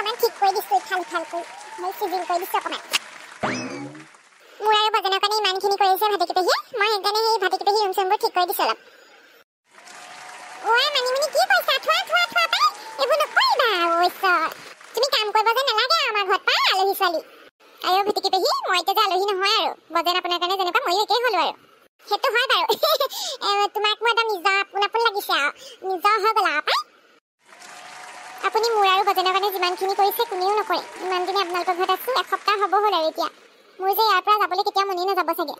অকমান ঠিক কৰি দিছো ইফাল ইফাল কৰি মই চিজিল কৰি দিছো অকমান মোৰ আৰু বজনৰ কাৰণে ইমানখিনি কৰিছে ভাতিকিপেহীয়ে মই সেইকাৰণে সেই ভাতিকিপেহী ৰুম চুমবোৰ ঠিক কৰি দিছো অলপ ওই মানিমুনি কি কৈছা থোৱা থোৱা থোৱা পাই এইবোৰ নকৰিবা ওইছা তুমি কাম কৰিব যে নালাগে আমাৰ ঘৰত পাই আলহী ছোৱালী আয়ো ভাতিকিপেহী মই এতিয়া যে আলহী নহয় আৰু বজন আপোনাৰ কাৰণে যেনেকুৱা ময়ো একেই হ'লো আৰু সেইটো হয় বাৰু তোমাক মই এটা নিজৰ আপোন লাগিছে নিজৰ হৈ গ'লা পাই আপুনি মোৰ আৰু বজনৰ কাৰণে যিমানখিনি কৰিছে কোনেও নকৰে ইমান দিনে আপোনালোকৰ ঘৰত আছো এসপ্তাহ হ'ব হ'ল আৰু এতিয়া মোৰ যে ইয়াৰ পৰা যাবলৈ কেতিয়া মনেই নাযাব চাগে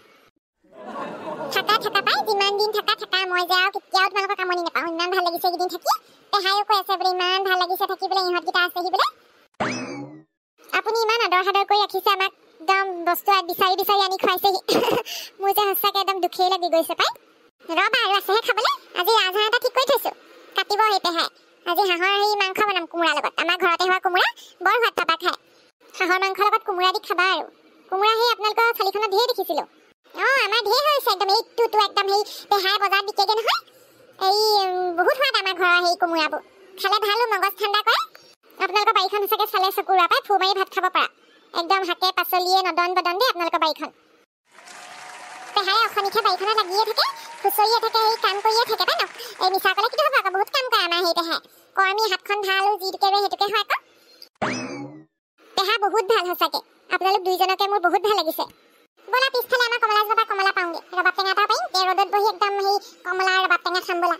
থাকা পাই যিমান দিন থাকা মই যে আৰু কেতিয়াও তোমালোকৰ কামনি নাপাওঁ ইমান ভাল লাগিছে এইকেইদিন থাকি পেহাইও কৈ আছে বোলে ইমান ভাল লাগিছে থাকি বোলে ইহঁতকেইটা আছেহি বোলে আপুনি ইমান আদৰ সাদৰ কৰি ৰাখিছে আমাক একদম বস্তু বিচাৰি বিচাৰি আনি খুৱাইছেহি মোৰ যে সঁচাকৈ একদম দুখেই লাগি গৈছে পাই ৰবা আৰু আছেহে খাবলৈ আজি ৰাজহাঁহ এটা ঠিক কৰি থৈছোঁ কাটিব সেই পেহাই আজি হাঁহৰ সেই মাংস বনাম কোমোৰাৰ লগত আমাৰ ঘৰতে হোৱা কোমোৰা বৰ সোৱাদ পাবা খাই হাঁহৰ মাংসৰ লগত কোমোৰা দি খাবা আৰু কোমোৰা সেই আপোনালোকৰ থালিখনত ঢেৰ দেখিছিলোঁ আমাৰ ঢেৰ হৈছে একদম এইটো একদম সেই পেহাই বজাৰত বিকেগে নহয় এই বহুত সোৱাদ আমাৰ ঘৰৰ সেই কোমোৰাবোৰ খালে ভালো মগজ ঠাণ্ডা কৰে আপোনালোকৰ বাৰীখন সঁচাকৈ চালে চকুৰা পাই ফু মাৰি ভাত খাব পৰা একদম শাকে পাচলিয়ে নদন বদন দেই আপোনালোকৰ বাৰীখন পেহাই অসমীয়া বাৰীখনত লাগিয়ে থাকে খুচৰিয়ে থাকে সেই কাম কৰিয়ে থাকে পাই ন এই মিছা ক'লে কিটো হ'ব আকৌ বহুত কাম কৰে আমাৰ সেই পেহাই কৰ্মী হাতখন ভাল যিটোকে ৰোৱে সেইটোকে হয় আকৌ পেহা বহুত ভাল সঁচাকৈ আপোনালোক দুইজনকে মোৰ বহুত ভাল লাগিছে বলা পিছফালে আমাৰ কমলা জোপা কমলা পাওঁগে ৰবাব টেঙা এটা পাৰিম ৰ'দত বহি একদম সেই কমলা ৰবাব টেঙা খাম বলা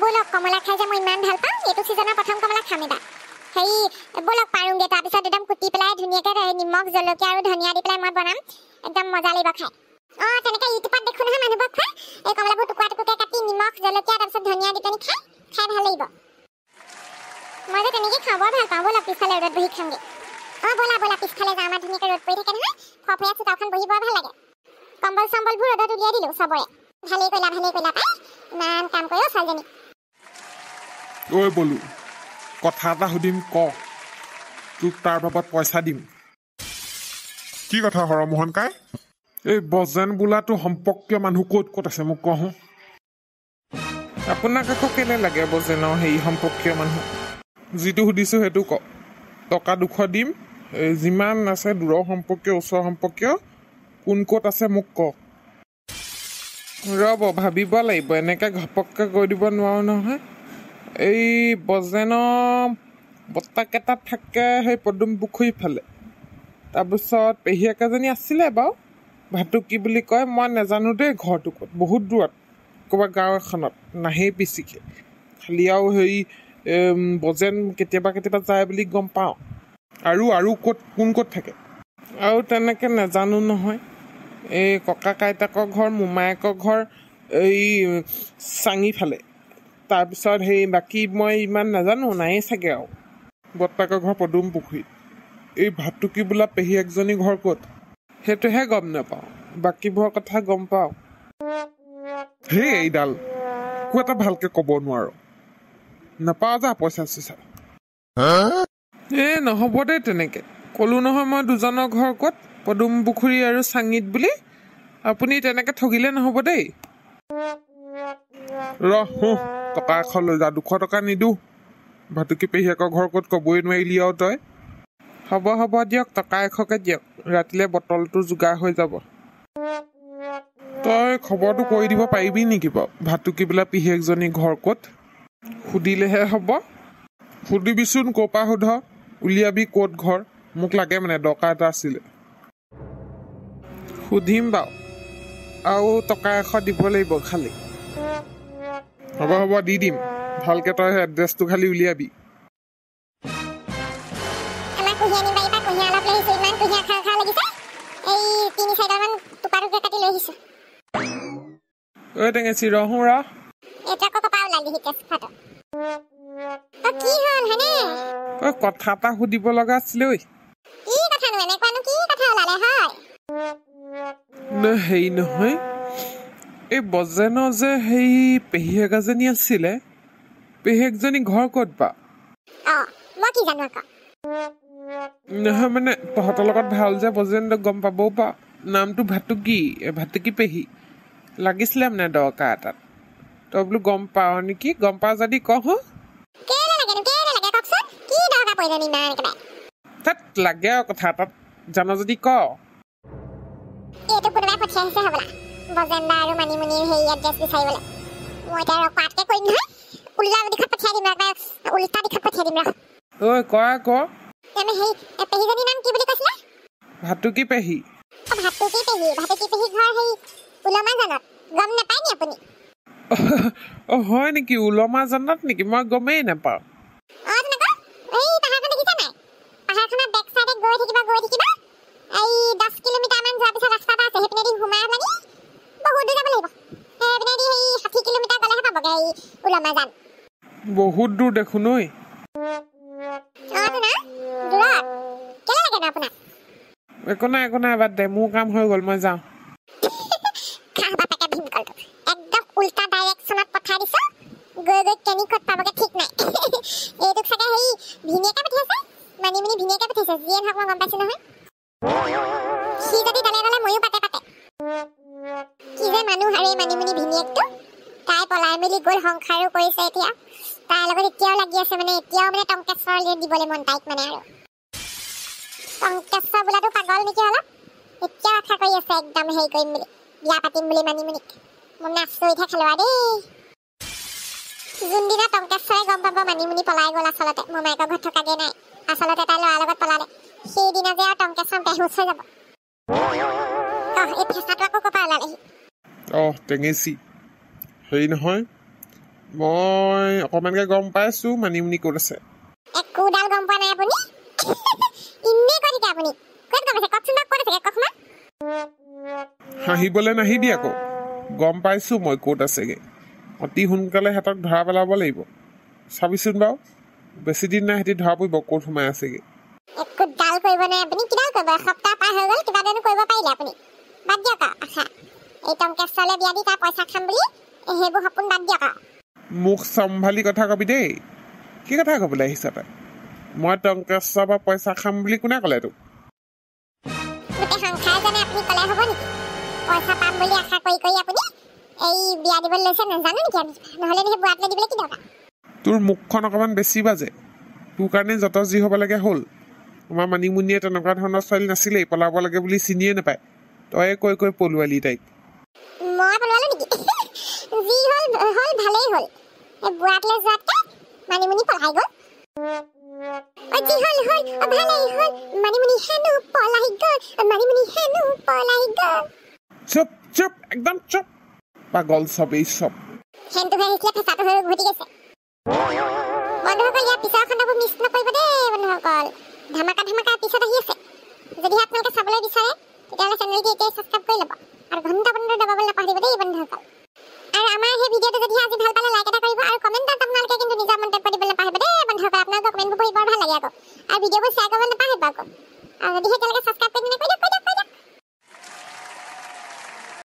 ব'লক কমলা খাই যে মই ইমান ভাল পাওঁ এইটো ছিজনৰ প্ৰথম কমলা খাম এবাৰ হেৰি ব'লক পাৰোঁগৈ তাৰপিছত একদম কুটি পেলাই ধুনীয়াকৈ নিমখ জলকীয়া আৰু ধনিয়া দি পেলাই মই বনাম একদম মজা লাগিব খাই তেনেকৈ ইউটিউবত দেখোঁ নহয় মানুহবোৰক খোৱা এই কমলাবোৰ টুকুৰা টুকুৰকৈ কাটি নিমখ জলকীয়া তাৰপিছত ধনিয়া দি পেলাই খাই ভাল লাগিব মই যে তেনেকৈ খাব ভাল পাওঁ ব'লক পিছফালে ৰ'দত বহি খামগৈ ব'লা পিছফালে যাওঁ আমাৰ ধুনীয়াকৈ ৰ'দ পৰি থাকে নহয় ফফৰীয়া চোতালখন বহি বৰ ভাল লাগে কম্বল চম্বলবোৰ ৰ'দত উলিয়াই দিলোঁ চবৰে ভালেই কৰিলা পাই ইমান কাম কৰি ছোৱালীজনী ঐ বলো কথা এটা সুধিম ক তোক তাৰ বাবদ পইচা দিম কি কথা হৰমোহন কাই এই বজেন বোলাটো সম্পৰ্কীয় মানুহ ক'ত আছে মোক কওঁ আপোনাক আকৌ কেলে লাগে বজেনৰ হেৰি সম্পৰ্কীয় মানুহ যিটো সুধিছোঁ সেইটো ক টকা 200 দিম যিমান আছে দূৰৰ সম্পৰ্কীয় ওচৰৰ সম্পৰ্কীয় কোন ক'ত আছে মোক ক ৰ'ব ভাবিব লাগিব এনেকৈ ঘপককৈ কৈ দিব নোৱাৰোঁ নহয় এই বজেনৰ বৰ্তাকেইটাত থাকে সেই পদুম পুখুৰীৰ ফালে তাৰপিছত পেহীয়েক এজনী আছিলে বাৰু ভাটুকি বুলি কয় মই নাজানো দেই ঘৰটো ক'ত বহুত দূৰত ক'ৰবাত গাঁও এখনত নাহেই পিছিকৈ খালি আৰু হেৰি বজেন কেতিয়াবা যায় বুলি গম পাওঁ আৰু কোন ক'ত থাকে আৰু তেনেকৈ নাজানো নহয় এই ককা আইতাকৰ ঘৰ মোমায়েকৰ ঘৰ এই চাঙি ফালে তাৰপিছত সেই বাকী মই ইমান নাজানো নায়েই চাগে আৰু বৰ্তাকৰ ঘৰ পদুম পুখুৰীত এই ভাটুকি বোলা পেহীয়েকজনী ঘৰ ক'ত সেইটোহে গম নাপাওঁ বাকীবোৰৰ কথা গম পাওঁ হেই এইডাল একো এটা ভালকে ক'ব নোৱাৰো নাপাওঁ যা পইচা চইচা নহ'ব দেই তেনেকৈ ক'লোঁ নহয় মই দুজনৰ ঘৰ ক'ত পদুম পুখুৰী আৰু চাঙিত বুলি আপুনি তেনেকৈ ঠগিলে নহ'ব দেই টকা 100 লৈ যা 200 টকা নিদিওঁ ভাটুকি পেহীয়েকৰ ঘৰ ক'ত ক'বই নোৱাৰিলি আৰু তই হ'ব দিয়ক টকা 100কে দিয়ক ৰাতিলৈ বটলটো যোগাৰ হৈ যাব তই খবৰটো কৰি দিব পাৰিবি নেকি বাৰু ভাটুকি বোলা পেহীয়েকজনী ঘৰ ক'ত সুধিলেহে হ'ব সুধিবিচোন ক'ৰ পৰা সোধ উলিয়াবি ক'ত ঘৰ মোক লাগে মানে দৰকাৰ এটা আছিলে সুধিম বাৰু আৰু টকা 100 দিব লাগিব খালি হ'ব দি দিম ভালকৈ তই এড্ৰেছটো খালি উলিয়াবি ঐ টেঙেচি ৰহোঁ ৰ কথা এটা সুধিব লগা আছিলে ঐ হেৰি নহয় এই বজেনৰ যে সেই পেহীয়েক এজনী আছিলে পেহীয়েকজনী ঘৰ ক'ত বা নহয় মানে তহঁতৰ লগত ভাল যে বজেন গম পাবও পা নামটো ভাটুকি পেহী লাগিছিলে মানে দৰকাৰ এটাত তই বোলো গম পাৱ নেকি গম পাৱ যদি ক পৰিলে নিমা একেবাৰে তাত লাগে আৰু কথা তাত জানো যদি ক এইটো কোনোবাই পঠিয়াইছে হ'বলা বজেন্দা আৰু মানিমুনিৰ সেই এড্ৰেছ বিচাৰিবলৈ মই এতিয়া ৰকোৱাতকৈ কৰিম নহয় উল্টা দিশত পঠিয়াই দিম উল্টা দিশত পঠিয়াই দিম ঐ ক আকৌ আমি সেই পেহীজনীৰ নাম কি বুলি কৈছিলে ভাতুকি পেহী ভাতুকি পেহী ঘৰ সেই উলমাজানত গম নাপায় নি আপুনি হয় নেকি উলমাজানত নেকি মই গমেই নাপাওঁ তেনেকুৱা এই পাহাৰখন দেখিছা নাই পাহাৰখনৰ বেক চাইডে গৈ থাকিবা এই 10 কিলোমিটাৰমান যোৱাৰ পিছত ৰাস্তা এটা আছে সেইপিনেদি সোমাই মানে বহুত দূৰ যাব লাগিব সেইপিনেদি সেই 60 কিলোমিটাৰ গ'লেহে পাবগৈ এই উলমাজান বহুত দূৰ দেখোন ঐ দূৰত কেলে লাগে ন আপোনাক একো নাই বাদ দে মোৰ কাম হৈ গ'ল মই যাওঁ খা বাপেকে ভীমকলটো একদম উল্টা ডাইৰেকশ্যনত পঠাই দিছ গৈ কেনি ক'ত পাবগৈ ঠিক নাই এইটোক চাগে সেই ভিনিয়েকে পঠিয়াইছে মানিমুনি ভিনিয়েকে পঠিয়াইছে যিয়ে নহওক মই গম পাইছোঁ নহয় সি যদি দালে ময়ো পাতে কি যে মানুহ আৰু এই মানিমুনি ভিনিয়েকটো তাই পলাই মেলি গ'ল সংসাৰো কৰিছে এতিয়া তাইৰ লগত এতিয়াও লাগি আছে মানে এতিয়াও মানে টংকেশ্বৰ দিবলৈ মন তাইক মানে আৰু টংকেশ্বৰ বোলাটো পাগল নেকি অলপ এতিয়াও আশা কৰি আছে একদম হেৰি কৰিম বুলি বিয়া পাতিম বুলি মানিমুনিক মই মানে আচৰিতহে খালোঁ আৰু দেই যোনদিনা টংকেশ্বৰে গম পাব মানিমুনি পলাই গ'ল আচলতে মোমায়েকৰ ঘৰত থকাগে নাই আচলতে তাই ল'ৰাৰ লগত পলালে সেইদিনা যে আৰু টংকেশ্বৰ বেহুচ হৈ যাব এই ফেঁচাটো আকৌ ক'ৰ পৰা ওলালেহি টেঙেচি হেৰি নহয় মই অকণমানকৈ গম পাইছোঁ মানিমুনি ক'ত আছে একোডাল গম পোৱা নাই আপুনি ইনেই কৈ থাকে আপুনি ক'ত গম পাইছে কওকচোন বাৰু ক'ত আছে কওকচোন হাঁহিবলৈ নাহিবি আকৌ গম পাইছোঁ মই ক'ত আছেগৈ অতি সোনকালে সিহঁতক ধৰা পেলাব লাগিব চাবিচোন বাৰু বেছি দিন নাই সিহঁতি ধৰা পৰিব ক'ত সোমাই আছেগৈ একোডাল কৰিব নাই আপুনি কিডাল কৰিব এসপ্তাহ পাৰ হৈ গ'ল কিবা জানো কৰিব পাৰিলে আপুনি বাদ দিয়ক আশা এই টংকেশ্বৰলৈ বিয়া দি তাৰ পইচা খাম বুলি সেইবোৰ সপোন বাদ দিয়ক মোক চম্ভালি কথা কবি দেই কি কথা ক'বলৈ আহিছ তই মই টংকেশ্বৰৰ পৰা পইচা খাম বুলি কোনে ক'লে তোক গোটেই সংসাৰ জানে আপুনি ক'লে হ'ব নেকি পইচা পাম বুলি আশা কৰি আপুনি এই বিয়া দিবলৈ লৈছে নাজানো নেকি আমি নহ'লে সেই বুঢ়াটোলৈ দিবলৈ কি দৰকাৰ তোৰ মুখখন অকণমান বেছি বাজে তোৰ কাৰণে যত যি হ'ব লাগে হ'ল আমাৰ মানিমুনিয়ে তেনেকুৱা ধৰণৰ ছোৱালী নাছিলেই পলাব লাগে বুলি চিনিয়ে নাপায় তই কৈ পলুৱালি তাইক মই পলুৱালো নেকি যি হ'ল ভালেই হ'ল এই বুঢ়াটোলৈ যোৱাতকৈ মানিমুনি পলাই গ'ল যি হ'ল ভালেই হ'ল মানিমুনি হেনো পলাই গ'ল চুপ একদম চুপ পাগল চবেই চব হেনটো হৈ আহিছিলে ফেঁচাটো হৈ ঘটি গৈছে বন্ধুসকল ইয়াৰ পিছৰ খণ্ডবোৰ মিছ নকৰিব দেই বন্ধুসকল ধামাকা পিছত আহি আছে যদিহে আপোনালোকে চাবলৈ বিচাৰে তেতিয়াহ'লে চেনেলটো এতিয়াই ছাবস্ক্ৰাইব কৰি ল'ব আৰু ঘণ্টা দবাবলৈ নাপাহৰিব দেই বন্ধুসকল আৰু আমাৰ সেই ভিডিঅ'টো যদি আজি ভাল পালে লাইক এটা কৰিব আৰু কমেণ্টত আপোনালোকে কিন্তু নিজৰ মন্তব্য দিবলৈ নাপাহৰিব দেই বন্ধুসকল আপোনালোকৰ কমেণ্টবোৰ পঢ়ি বৰ ভাল লাগে আকৌ আৰু ভিডিঅ'বোৰ শ্বেয়াৰ কৰিব নাপাহৰিব আকৌ আৰু যদিহে এতিয়ালৈকে ছাবস্ক্ৰাইব কৰি